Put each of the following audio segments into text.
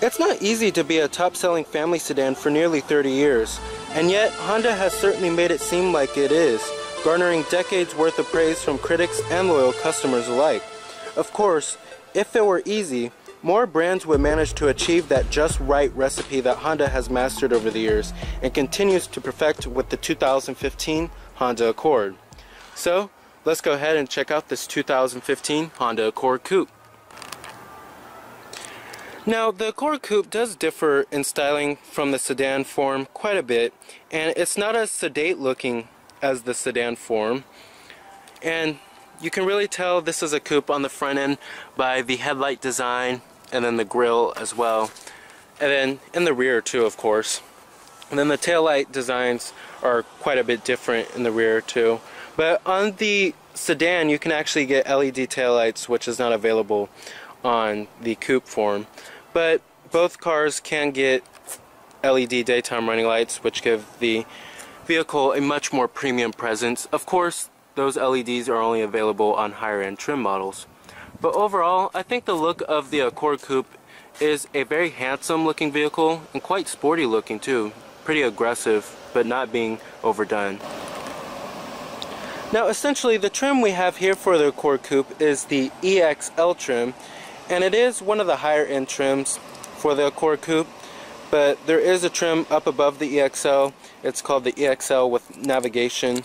It's not easy to be a top-selling family sedan for nearly 30 years, and yet Honda has certainly made it seem like it is, garnering decades worth of praise from critics and loyal customers alike. Of course, if it were easy, more brands would manage to achieve that just right recipe that Honda has mastered over the years and continues to perfect with the 2015 Honda Accord. So, let's go ahead and check out this 2015 Honda Accord Coupe. Now, the Accord Coupe does differ in styling from the sedan form quite a bit, and it's not as sedate looking as the sedan form. And you can really tell this is a coupe on the front end by the headlight design and then the grille as well. And then in the rear too, of course. And then the taillight designs are quite a bit different in the rear too. But on the sedan, you can actually get LED taillights, which is not available on the coupe form. But both cars can get LED daytime running lights, which give the vehicle a much more premium presence. Of course, those LEDs are only available on higher end trim models. But overall, I think the look of the Accord Coupe is a very handsome looking vehicle and quite sporty looking too. Pretty aggressive, but not being overdone. Now essentially the trim we have here for the Accord Coupe is the EXL trim, and it is one of the higher end trims for the Accord Coupe, but there is a trim up above the EXL. It's called the EXL with navigation,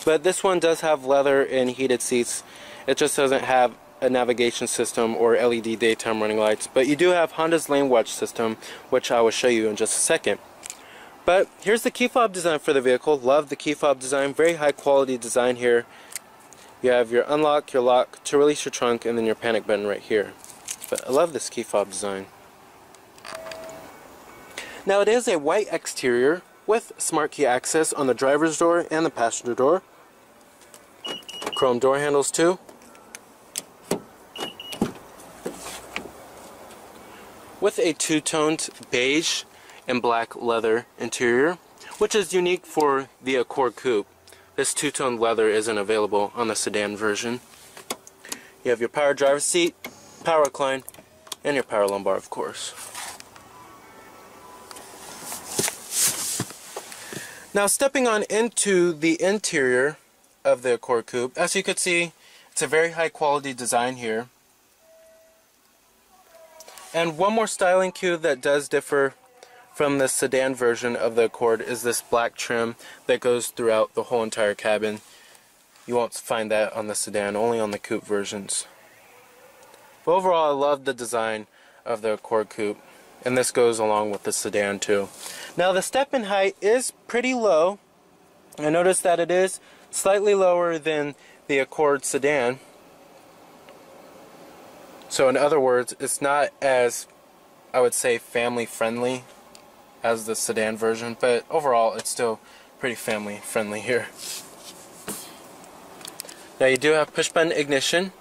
but this one does have leather and heated seats. It just doesn't have a navigation system or LED daytime running lights, but you do have Honda's lane watch system, which I will show you in just a second. But here's the key fob design for the vehicle. Love the key fob design, very high quality design here. You have your unlock, your lock, to release your trunk, and then your panic button right here. But I love this key fob design. Now it is a white exterior with smart key access on the driver's door and the passenger door. Chrome door handles too. With a two-toned beige and black leather interior, which is unique for the Accord Coupe. This two-tone leather isn't available on the sedan version. You have your power driver's seat, power recline, and your power lumbar, of course. Now stepping on into the interior of the Accord Coupe, as you can see, it's a very high quality design here. And one more styling cue that does differ from the sedan version of the Accord is this black trim that goes throughout the whole entire cabin. You won't find that on the sedan, only on the coupe versions. But overall, I love the design of the Accord Coupe, and this goes along with the sedan too. Now the step-in height is pretty low. I noticed that it is slightly lower than the Accord sedan. So in other words, it's not as, I would say, family friendly as the sedan version, but overall it's still pretty family friendly here. Now you do have push button ignition.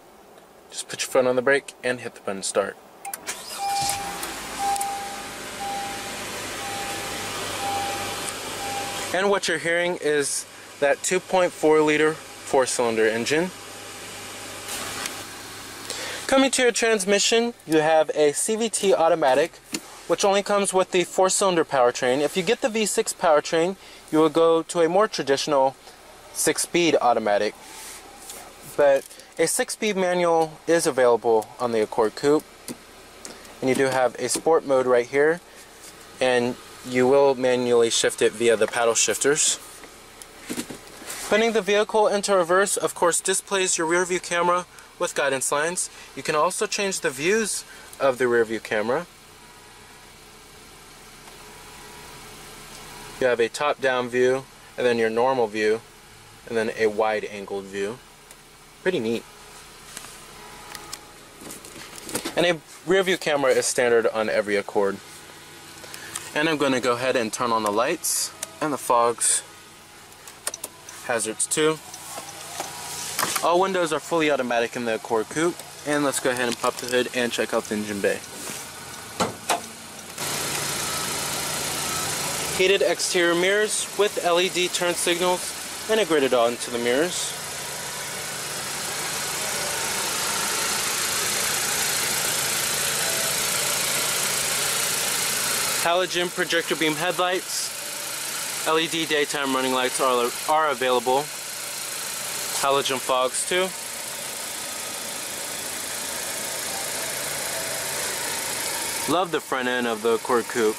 Just put your foot on the brake and hit the button start. And what you're hearing is that 2.4 liter 4-cylinder engine. Coming to your transmission, you have a CVT automatic, which only comes with the 4-cylinder powertrain. If you get the V6 powertrain, you will go to a more traditional 6-speed automatic. But a 6-speed manual is available on the Accord Coupe. And you do have a sport mode right here, and you will manually shift it via the paddle shifters. Putting the vehicle into reverse, of course, displays your rear view camera with guidance lines. You can also change the views of the rear view camera. You have a top-down view, and then your normal view, and then a wide-angled view. Pretty neat. And a rear view camera is standard on every Accord. And I'm going to go ahead and turn on the lights and the fogs, hazards too. All windows are fully automatic in the Accord Coupe. And let's go ahead and pop the hood and check out the engine bay. Heated exterior mirrors with LED turn signals integrated onto the mirrors. Halogen projector beam headlights. LED daytime running lights are available. Halogen fogs too. Love the front end of the Accord Coupe.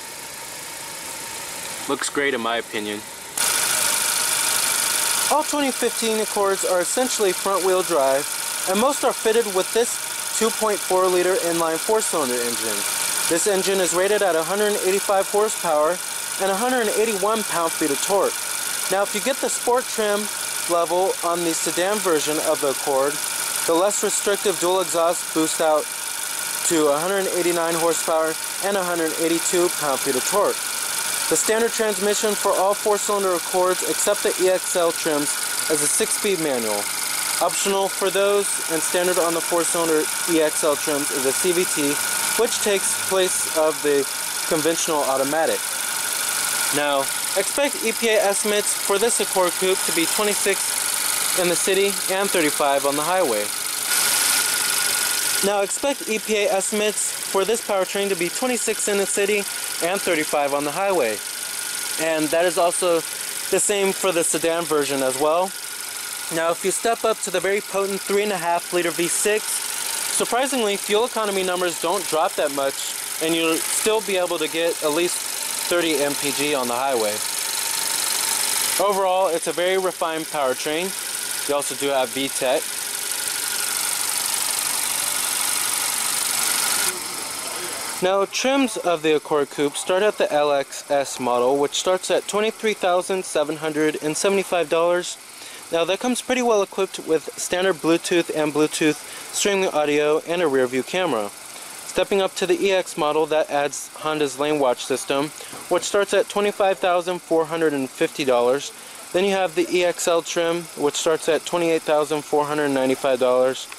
Looks great in my opinion. All 2015 Accords are essentially front-wheel drive, and most are fitted with this 2.4-liter inline four-cylinder engine. This engine is rated at 185 horsepower and 181 pound-feet of torque. Now, if you get the sport trim level on the sedan version of the Accord, the less restrictive dual exhaust boosts out to 189 horsepower and 182 pound-feet of torque. The standard transmission for all four-cylinder Accords except the EXL trims is a 6-speed manual. Optional for those and standard on the four-cylinder EXL trims is a CVT, which takes place of the conventional automatic. Now, expect EPA estimates for this Accord Coupe to be 26 in the city and 35 on the highway. Now, expect EPA estimates for this powertrain to be 26 in the city and 35 on the highway. And that is also the same for the sedan version as well. Now, if you step up to the very potent 3.5-liter V6, surprisingly, fuel economy numbers don't drop that much, and you'll still be able to get at least 30 mpg on the highway. Overall, it's a very refined powertrain. You also do have VTEC. Now, trims of the Accord Coupe start at the LXS model, which starts at $23,775. Now, that comes pretty well equipped with standard Bluetooth and Bluetooth streaming audio and a rear view camera. Stepping up to the EX model, that adds Honda's Lane Watch system, which starts at $25,450. Then you have the EXL trim, which starts at $28,495.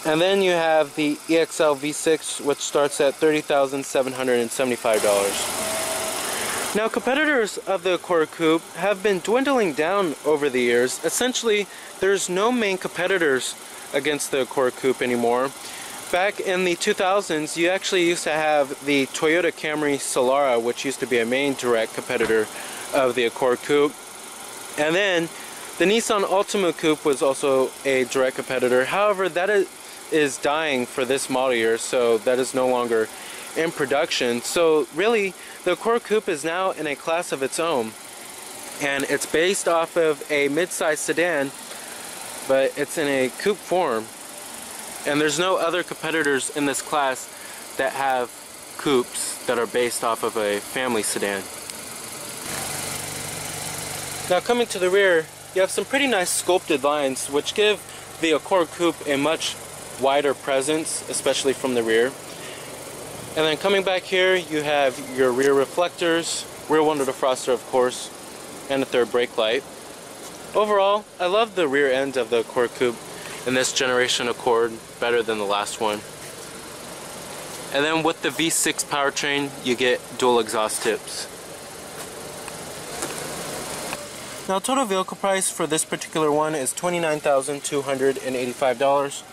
And then you have the EXL V6, which starts at $30,775. Now, competitors of the Accord Coupe have been dwindling down over the years. Essentially, there's no main competitors against the Accord Coupe anymore. Back in the 2000s, you actually used to have the Toyota Camry Solara, which used to be a main direct competitor of the Accord Coupe. And then the Nissan Altima Coupe was also a direct competitor. However, that is dying for this model year, so that is no longer in production. So really, the Accord Coupe is now in a class of its own, and it's based off of a mid-size sedan, but it's in a coupe form, and there's no other competitors in this class that have coupes that are based off of a family sedan. Now, coming to the rear, you have some pretty nice sculpted lines which give the Accord Coupe a much wider presence, especially from the rear. And then coming back here, you have your rear reflectors, rear window defroster of course, and a third brake light. Overall, I love the rear end of the Accord Coupe in this generation Accord better than the last one. And then with the V6 powertrain, you get dual exhaust tips. Now, total vehicle price for this particular one is $29,285.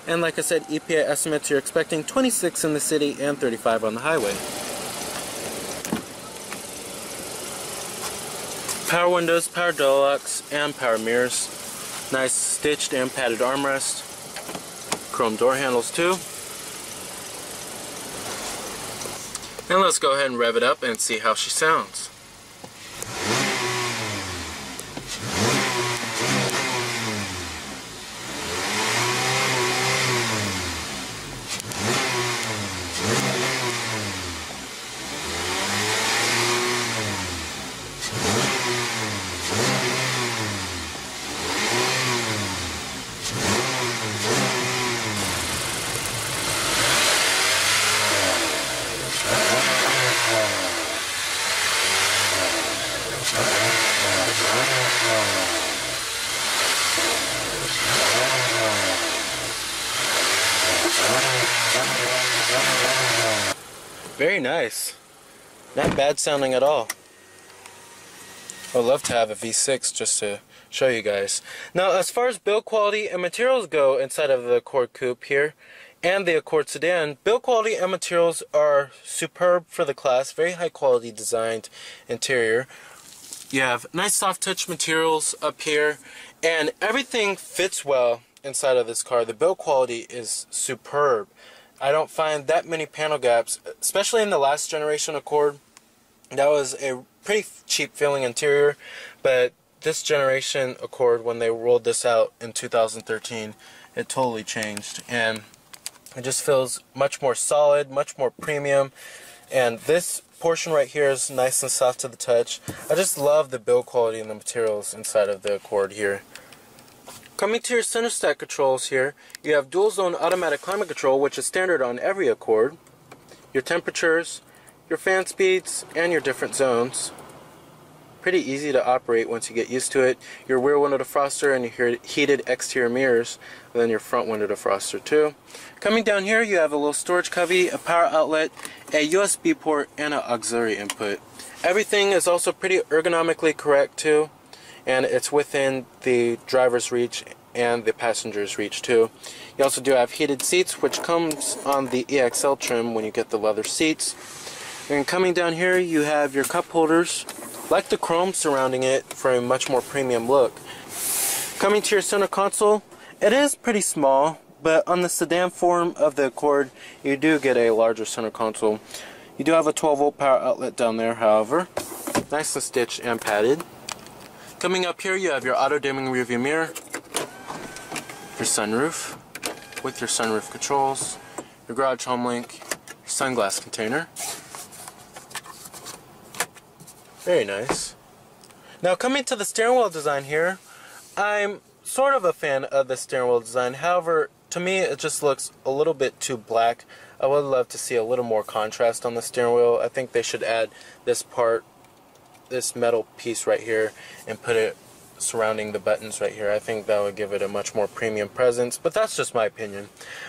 And like I said, EPA estimates you're expecting 26 in the city and 35 on the highway. Power windows, power door locks, and power mirrors. Nice stitched and padded armrest. Chrome door handles too. And let's go ahead and rev it up and see how she sounds. Very nice. Not bad sounding at all. I would love to have a V6 just to show you guys. Now, as far as build quality and materials go inside of the Accord Coupe here, and the Accord sedan. Build quality and materials are superb for the class. Very high quality designed interior. You have nice soft touch materials up here, and everything fits well inside of this car. The build quality is superb. I don't find that many panel gaps, especially in the last generation Accord. That was a pretty cheap feeling interior, but this generation Accord, when they rolled this out in 2013, it totally changed, and it just feels much more solid, much more premium. And this portion right here is nice and soft to the touch. I just love the build quality and the materials inside of the Accord here. Coming to your center stack controls here, you have dual zone automatic climate control, which is standard on every Accord. Your temperatures, your fan speeds, and your different zones. Pretty easy to operate once you get used to it. Your rear window defroster and your heated exterior mirrors, and then your front window defroster too. Coming down here, you have a little storage cubby, a power outlet, a USB port, and an auxiliary input. Everything is also pretty ergonomically correct too, and it's within the driver's reach and the passenger's reach too. You also do have heated seats, which comes on the EXL trim when you get the leather seats. And coming down here, you have your cup holders, like the chrome surrounding it, for a much more premium look. Coming to your center console, it is pretty small, but on the sedan form of the Accord, you do get a larger center console. You do have a 12-volt power outlet down there, however. Nice and stitched and padded. Coming up here, you have your auto-dimming rearview mirror, your sunroof, with your sunroof controls, your garage home link, your sunglass container. Very nice. Now coming to the steering wheel design here, I'm sort of a fan of the steering wheel design. However, to me it just looks a little bit too black. I would love to see a little more contrast on the steering wheel. I think they should add this part, this metal piece right here, and put it surrounding the buttons right here. I think that would give it a much more premium presence, but that's just my opinion.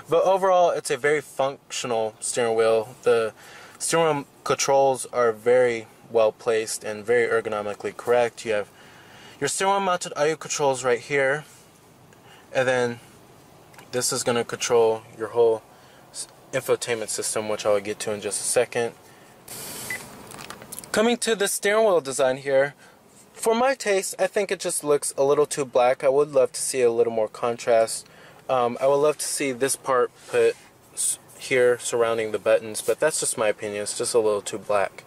But overall, it's a very functional steering wheel. The steering wheel controls are very well placed and very ergonomically correct. You have your steering wheel mounted audio controls right here, and then this is going to control your whole infotainment system, which I'll get to in just a second. Coming to the steering wheel design here, for my taste, I think it just looks a little too black. I would love to see a little more contrast. I would love to see this part put here surrounding the buttons, but that's just my opinion. It's just a little too black.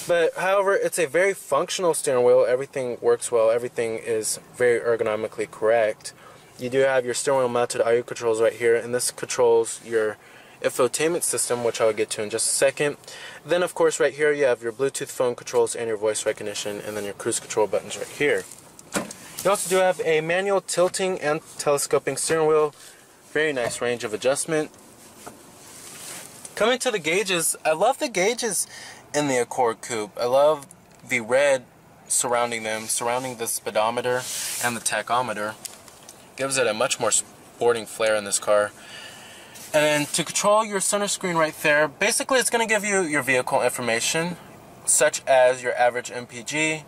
But however, it's a very functional steering wheel. Everything works well. Everything is very ergonomically correct. You do have your steering wheel mounted audio controls right here, and this controls your infotainment system, which I'll get to in just a second. Then of course right here you have your Bluetooth phone controls and your voice recognition, and then your cruise control buttons right here. You also do have a manual tilting and telescoping steering wheel. Very nice range of adjustment. Coming to the gauges, I love the gauges in the Accord Coupe. I love the red surrounding them, surrounding the speedometer and the tachometer. Gives it a much more sporting flair in this car. And then to control your center screen right there, basically it's going to give you your vehicle information, such as your average MPG,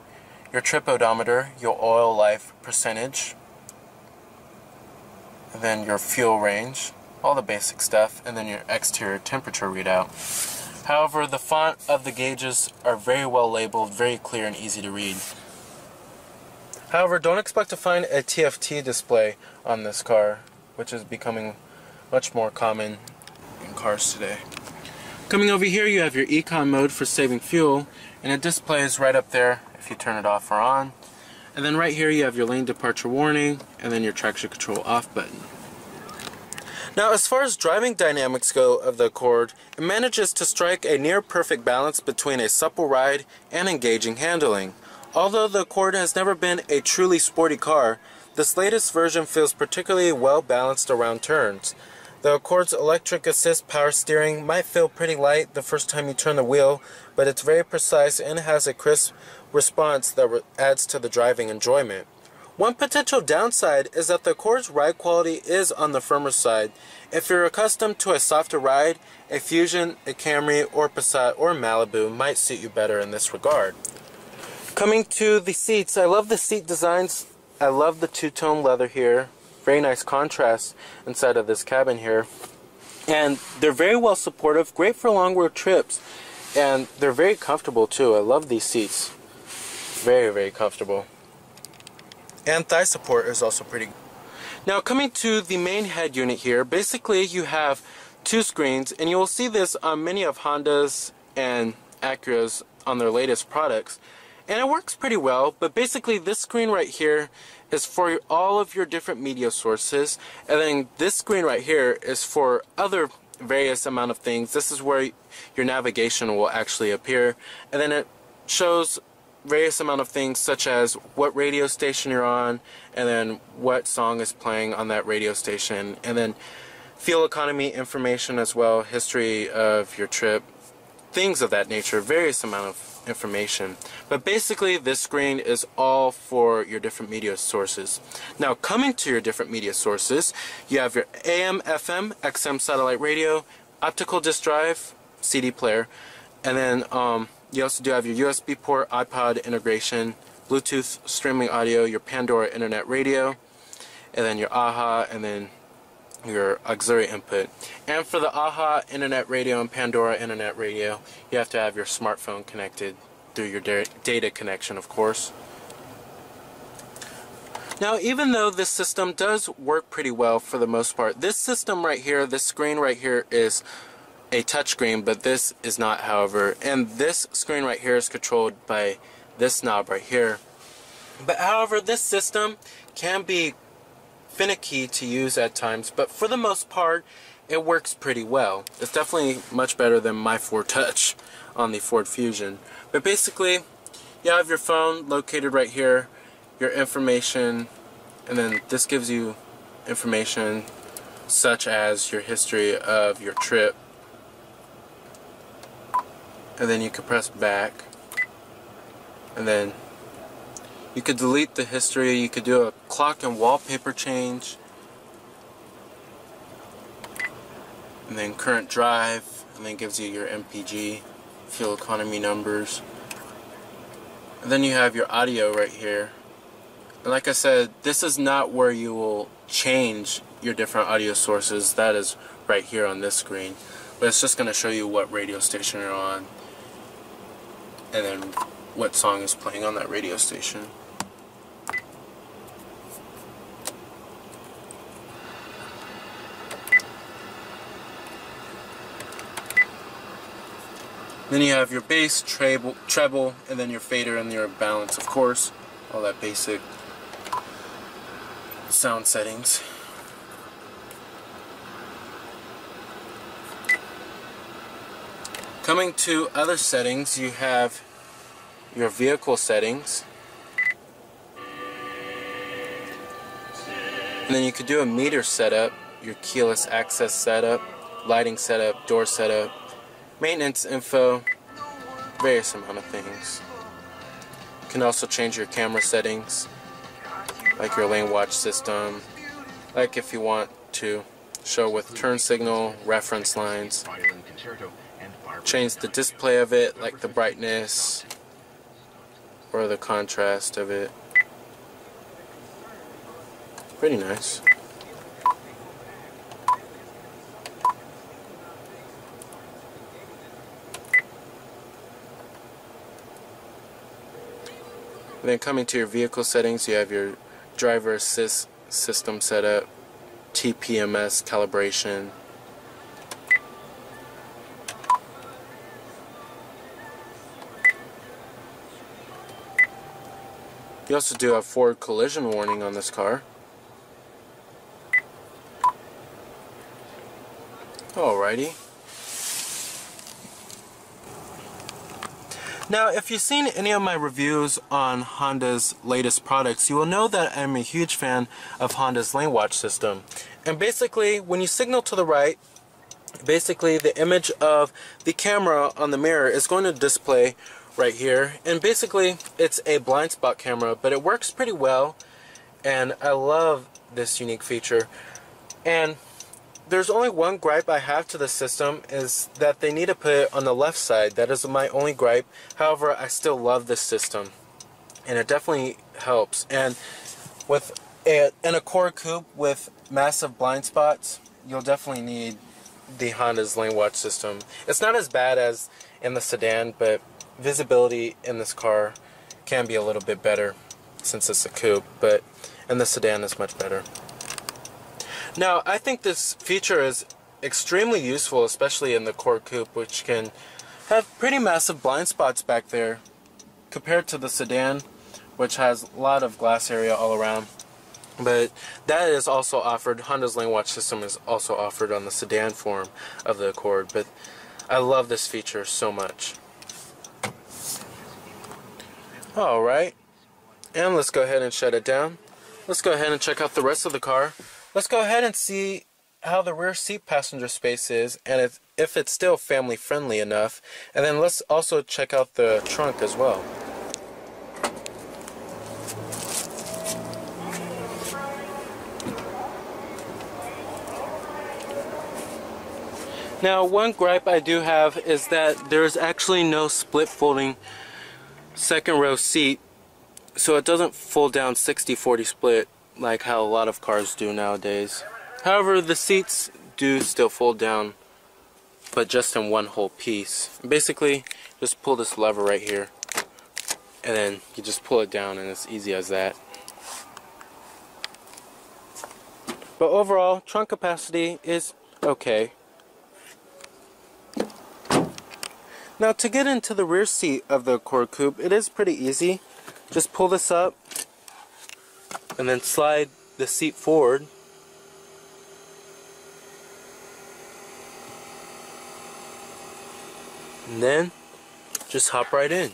your trip odometer, your oil life percentage, and then your fuel range, all the basic stuff, and then your exterior temperature readout. However, the font of the gauges are very well labeled, very clear and easy to read. However, don't expect to find a TFT display on this car, which is becoming much more common in cars today. Coming over here, you have your Econ mode for saving fuel, and it displays right up there if you turn it off or on. And then right here you have your lane departure warning, and then your traction control off button. Now, as far as driving dynamics go of the Accord, it manages to strike a near perfect balance between a supple ride and engaging handling. Although the Accord has never been a truly sporty car, this latest version feels particularly well balanced around turns. The Accord's electric assist power steering might feel pretty light the first time you turn the wheel, but it's very precise and has a crisp response that adds to the driving enjoyment. One potential downside is that the Accord's ride quality is on the firmer side. If you're accustomed to a softer ride, a Fusion, a Camry, or Passat, or Malibu might suit you better in this regard. Coming to the seats, I love the seat designs. I love the two-tone leather here. Very nice contrast inside of this cabin here. And they're very well supportive, great for long road trips, and they're very comfortable too. I love these seats. Very, very comfortable. And thigh support is also pretty good. Now coming to the main head unit here, basically you have two screens, and you will see this on many of Honda's and Acura's on their latest products. And it works pretty well, but basically this screen right here is for all of your different media sources, and then this screen right here is for other various amount of things. This is where your navigation will actually appear, and then it shows various amount of things such as what radio station you're on, and then what song is playing on that radio station, and then fuel economy information as well, history of your trip, things of that nature, various amount of information. But basically this screen is all for your different media sources. Now coming to your different media sources, you have your AM, FM, XM satellite radio, optical disc drive, CD player, and then you also do have your USB port, iPod integration, Bluetooth streaming audio, your Pandora internet radio, and then your AHA, and then your auxiliary input. And for the AHA internet radio and Pandora internet radio, you have to have your smartphone connected through your data connection, of course. Now, even though this system does work pretty well for the most part, this system right here, this screen right here is a touchscreen, but this is not, however. And this screen right here is controlled by this knob right here. But however, this system can be finicky to use at times, but for the most part it works pretty well. It's definitely much better than my Ford Touch on the Ford Fusion. But basically you have your phone located right here, your information, and then this gives you information such as your history of your trip, and then you can press back, and then you could delete the history, you could do a clock and wallpaper change, and then current drive, and then gives you your MPG, fuel economy numbers. And then you have your audio right here. And like I said, this is not where you will change your different audio sources. That is right here on this screen. But it's just going to show you what radio station you're on, and then what song is playing on that radio station. Then you have your bass, treble, and then your fader and your balance, of course. All that basic sound settings. Coming to other settings, you have your vehicle settings. And then you could do a meter setup, your keyless access setup, lighting setup, door setup, maintenance info, various amount of things. You can also change your camera settings, like your lane watch system, like if you want to show with turn signal, reference lines. Change the display of it, like the brightness or the contrast of it. Pretty nice. And then coming to your vehicle settings, you have your driver assist system setup, TPMS calibration, you also do have forward collision warning on this car. Alrighty. Now, if you've seen any of my reviews on Honda's latest products, you will know that I'm a huge fan of Honda's lane watch system. And basically, when you signal to the right, basically the image of the camera on the mirror is going to display right here. And basically, it's a blind spot camera, but it works pretty well. And I love this unique feature. And there's only one gripe I have to the system, is that they need to put it on the left side. That is my only gripe. However, I still love this system, and it definitely helps. And in a Core Coupe with massive blind spots, you'll definitely need the Honda's lane watch system. It's not as bad as in the sedan, but visibility in this car can be a little bit better since it's a coupe, but in the sedan is much better. Now, I think this feature is extremely useful, especially in the Accord Coupe, which can have pretty massive blind spots back there compared to the sedan, which has a lot of glass area all around. But that is also offered, Honda's lane watch system is also offered on the sedan form of the Accord, but I love this feature so much. Alright, and let's go ahead and shut it down. Let's go ahead and check out the rest of the car. Let's go ahead and see how the rear seat passenger space is, and if it's still family friendly enough. And then let's also check out the trunk as well. Now, one gripe I do have is that there's actually no split folding second row seat, so it doesn't fold down 60-40 split like how a lot of cars do nowadays. However, the seats do still fold down, but just in one whole piece. Basically, just pull this lever right here, and then you just pull it down, and it's easy as that. But overall, trunk capacity is okay. Now, to get into the rear seat of the Accord Coupe, it is pretty easy. Just pull this up and then slide the seat forward. And then just hop right in.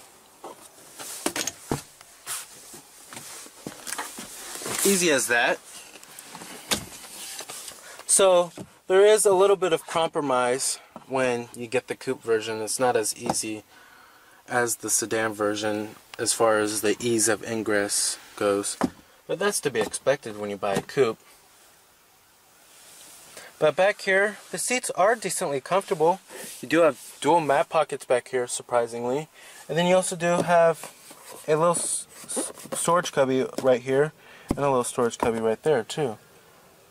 Easy as that. So there is a little bit of compromise when you get the coupe version. It's not as easy as the sedan version as far as the ease of ingress goes, but that's to be expected when you buy a coupe. But back here, the seats are decently comfortable. You do have dual mat pockets back here, surprisingly, and then you also do have a little storage cubby right here and a little storage cubby right there too.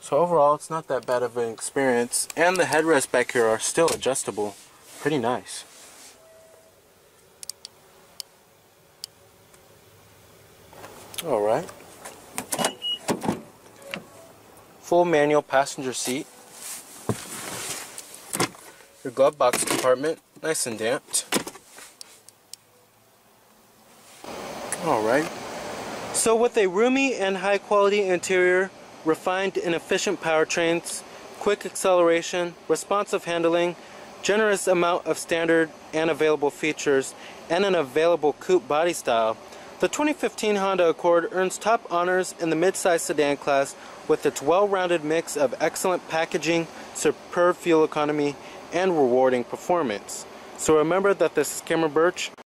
So overall, it's not that bad of an experience, and the headrests back here are still adjustable. Pretty nice. Alright. Full manual passenger seat. Your glove box compartment, nice and damped. Alright. So with a roomy and high quality interior, refined and efficient powertrains, quick acceleration, responsive handling, generous amount of standard and available features, and an available coupe body style, the 2015 Honda Accord earns top honors in the midsize sedan class with its well-rounded mix of excellent packaging, superb fuel economy, and rewarding performance. So remember that this is Cameron Birch